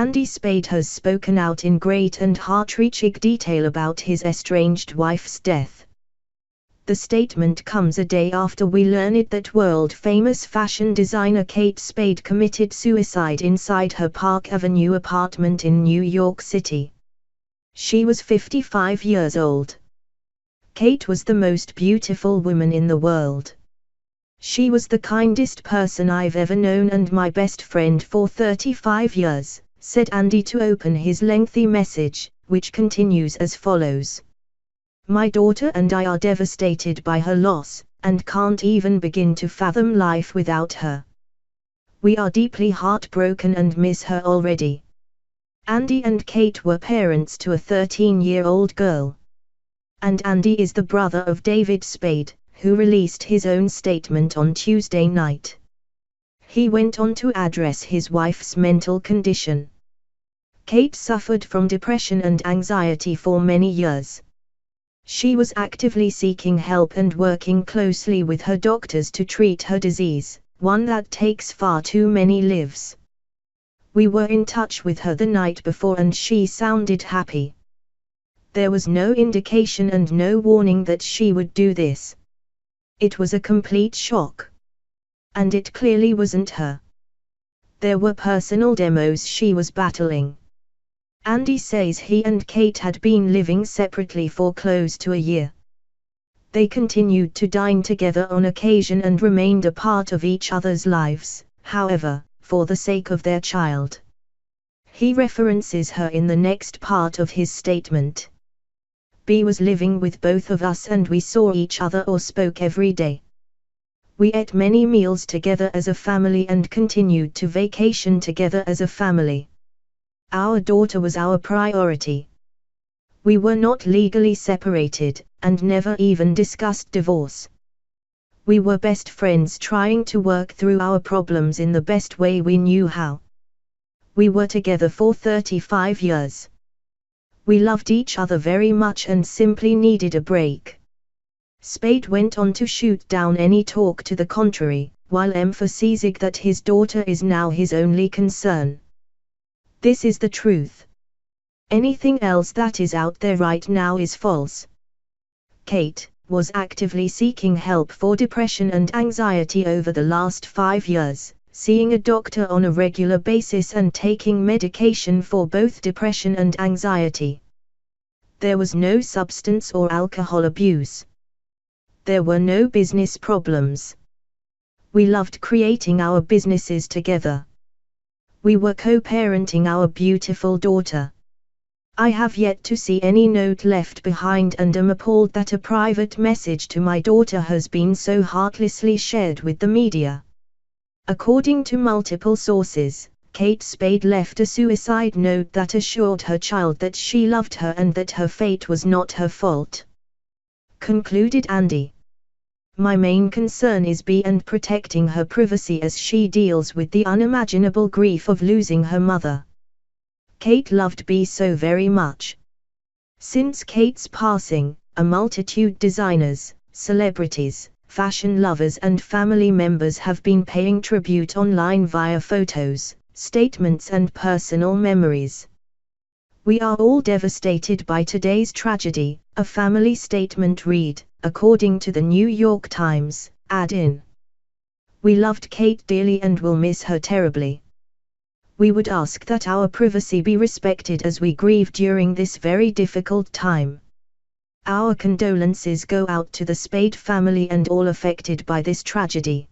Andy Spade has spoken out in great and heart-wrenching detail about his estranged wife's death. The statement comes a day after we learned that world-famous fashion designer Kate Spade committed suicide inside her Park Avenue apartment in New York City. She was 55 years old. Kate was the most beautiful woman in the world. She was the kindest person I've ever known and my best friend for 35 years, said Andy to open his lengthy message, which continues as follows. My daughter and I are devastated by her loss, and can't even begin to fathom life without her. We are deeply heartbroken and miss her already. Andy and Kate were parents to a 13-year-old girl. And Andy is the brother of David Spade, who released his own statement on Tuesday night. He went on to address his wife's mental condition. Kate suffered from depression and anxiety for many years. She was actively seeking help and working closely with her doctors to treat her disease, one that takes far too many lives. We were in touch with her the night before and she sounded happy. There was no indication and no warning that she would do this. It was a complete shock. And it clearly wasn't her. There were personal demos she was battling. Andy says he and Kate had been living separately for close to a year. They continued to dine together on occasion and remained a part of each other's lives, however, for the sake of their child. He references her in the next part of his statement. B was living with both of us and we saw each other or spoke every day. We ate many meals together as a family and continued to vacation together as a family. Our daughter was our priority. We were not legally separated, and never even discussed divorce. We were best friends trying to work through our problems in the best way we knew how. We were together for 35 years. We loved each other very much and simply needed a break. Spade went on to shoot down any talk to the contrary, while emphasizing that his daughter is now his only concern. This is the truth. Anything else that is out there right now is false. Kate was actively seeking help for depression and anxiety over the last 5 years, seeing a doctor on a regular basis and taking medication for both depression and anxiety. There was no substance or alcohol abuse. There were no business problems. We loved creating our businesses together. We were co-parenting our beautiful daughter. I have yet to see any note left behind and am appalled that a private message to my daughter has been so heartlessly shared with the media. According to multiple sources, Kate Spade left a suicide note that assured her child that she loved her and that her fate was not her fault. Concluded Andy. My main concern is B and protecting her privacy as she deals with the unimaginable grief of losing her mother. Kate loved B so very much. Since Kate's passing, a multitude designers, celebrities, fashion lovers and family members have been paying tribute online via photos, statements and personal memories. We are all devastated by today's tragedy, a family statement read, according to the New York Times, add in. We loved Kate dearly and will miss her terribly. We would ask that our privacy be respected as we grieve during this very difficult time. Our condolences go out to the Spade family and all affected by this tragedy.